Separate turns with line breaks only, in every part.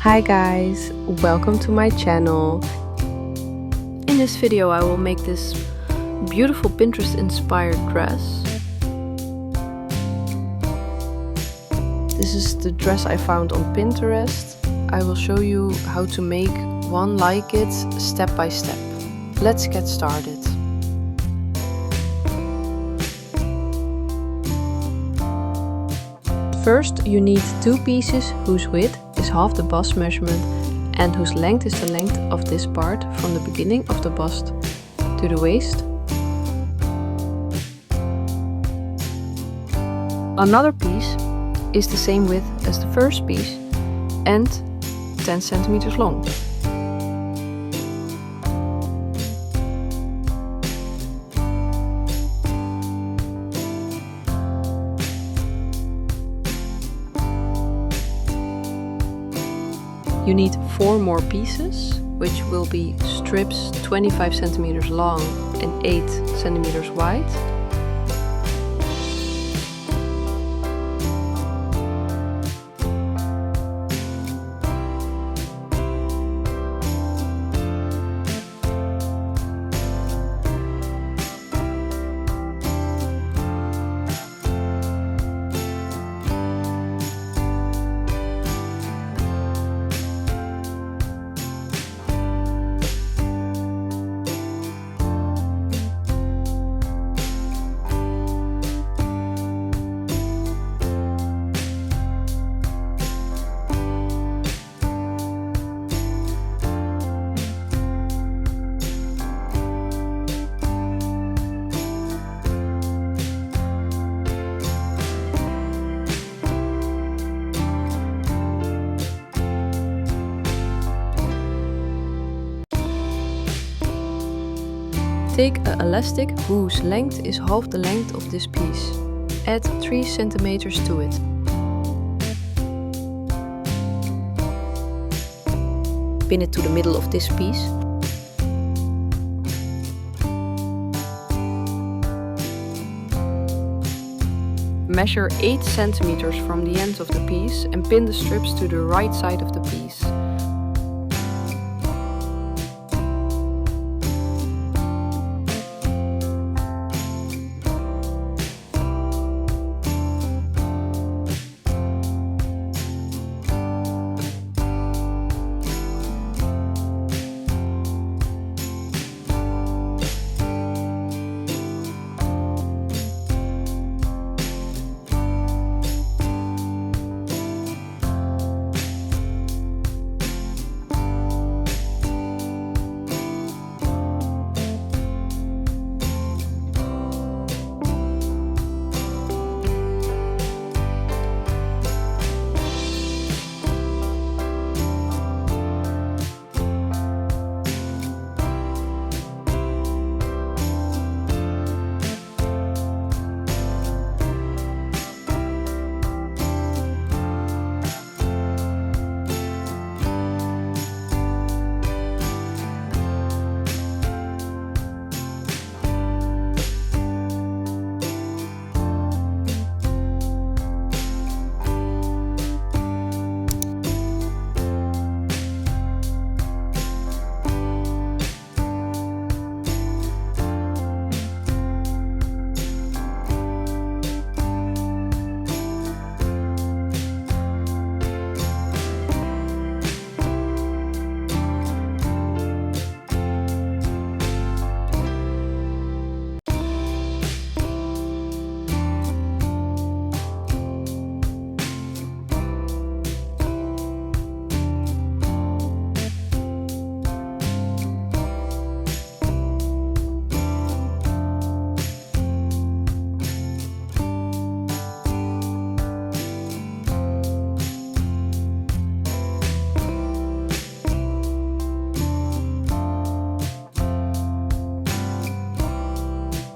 Hi guys, welcome to my channel. In this video I will make this beautiful Pinterest inspired dress. This is the dress I found on Pinterest. I will show you how to make one like it step by step. Let's get started. First you need two pieces whose width is half the bust measurement and whose length is the length of this part from the beginning of the bust to the waist. Another piece is the same width as the first piece and 10 centimeters long. You need 4 more pieces, which will be strips 25 centimeters long and 8 centimeters wide. Take an elastic whose length is half the length of this piece. Add 3 centimeters to it. Pin it to the middle of this piece. Measure 8 centimeters from the ends of the piece and pin the strips to the right side of the piece.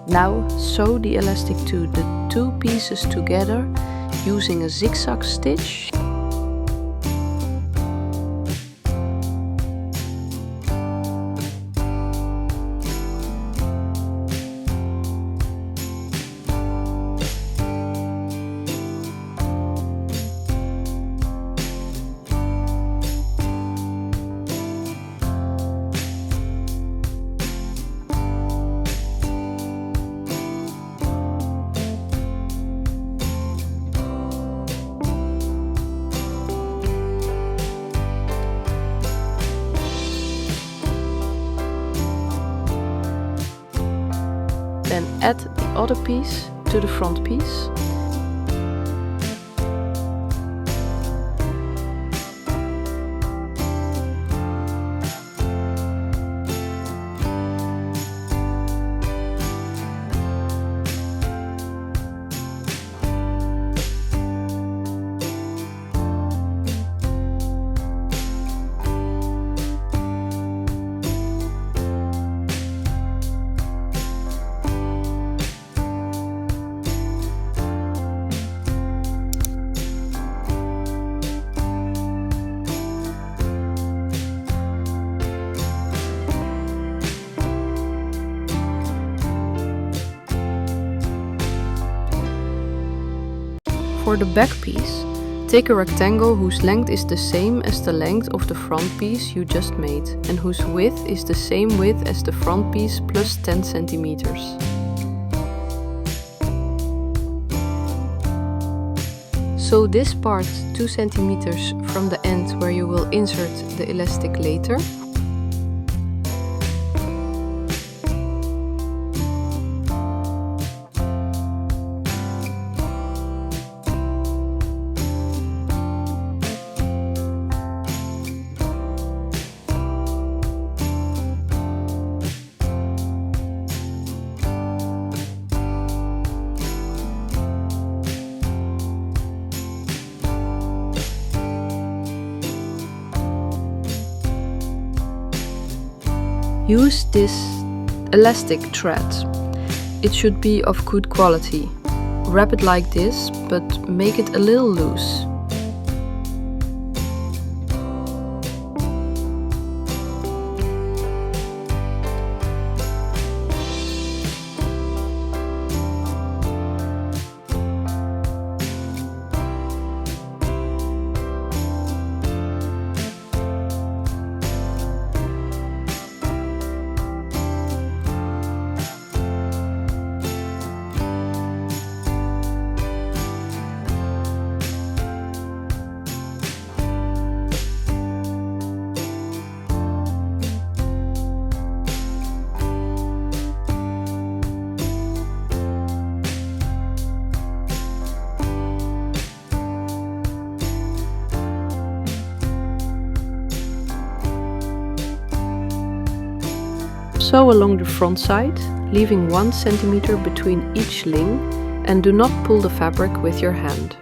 Now sew the elastic to the 2 pieces together using a zigzag stitch. add the other piece to the front piece. For the back piece, take a rectangle whose length is the same as the length of the front piece you just made and whose width is the same width as the front piece plus 10 centimeters. Sew this part 2 centimeters from the end where you will insert the elastic later. Use this elastic thread. It should be of good quality. Wrap it like this, but make it a little loose. Sew along the front side, leaving 1 centimeter between each sling, and do not pull the fabric with your hand.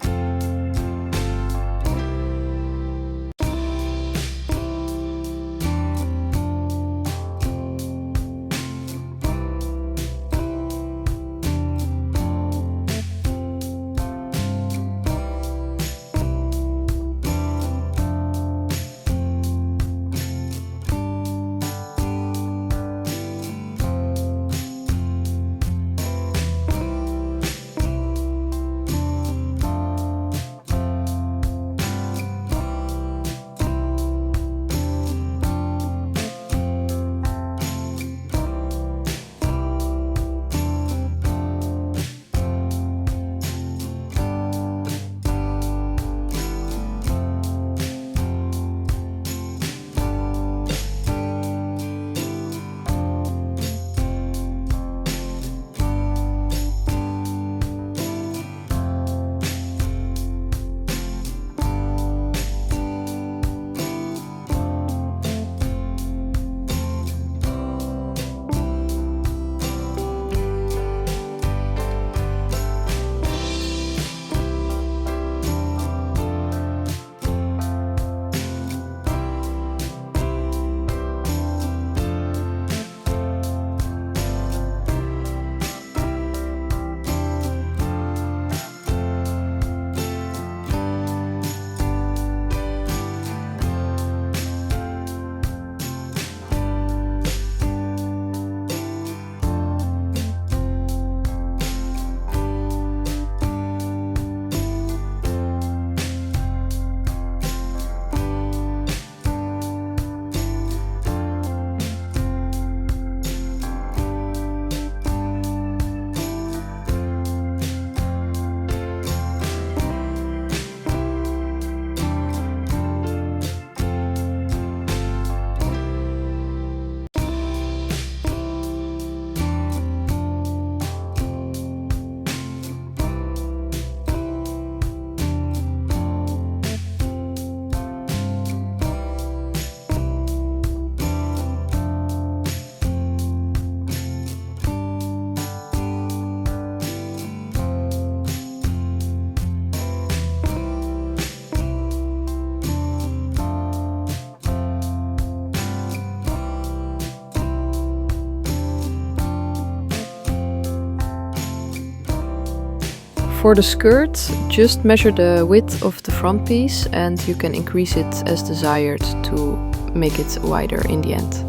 For the skirt, just measure the width of the front piece and you can increase it as desired to make it wider in the end.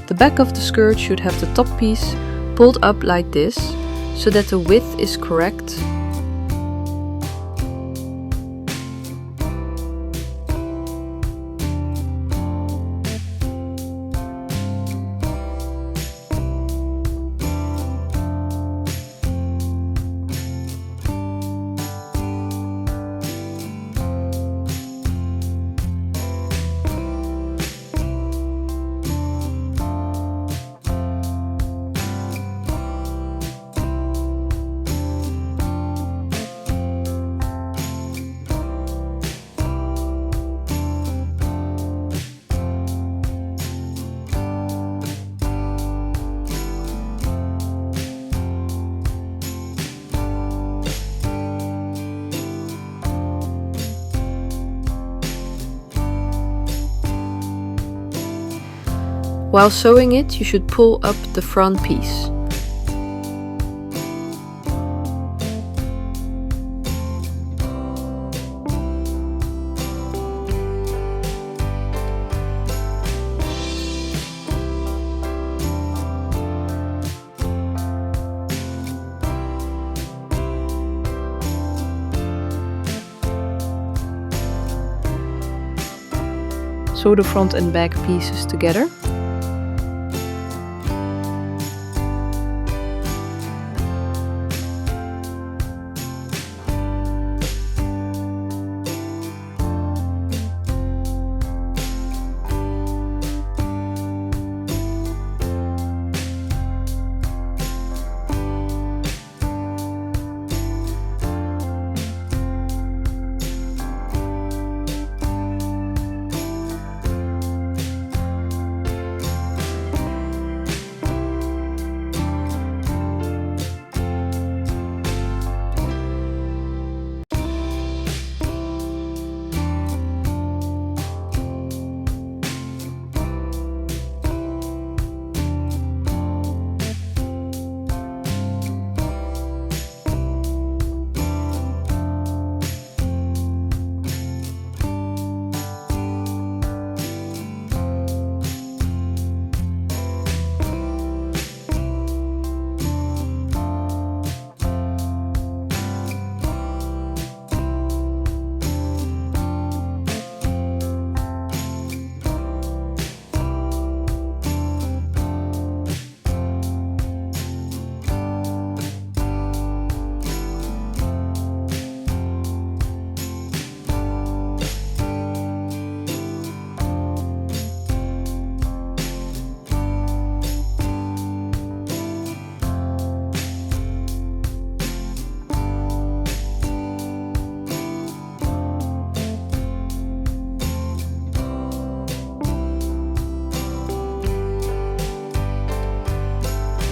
The back of the skirt should have the top piece pulled up like this, so that the width is correct. While sewing it, you should pull up the front piece. Sew the front and back pieces together.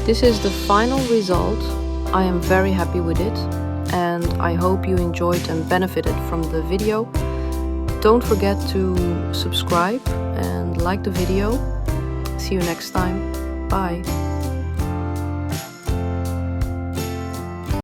This is the final result. I am very happy with it and I hope you enjoyed and benefited from the video. Don't forget to subscribe and like the video. See you next time. Bye.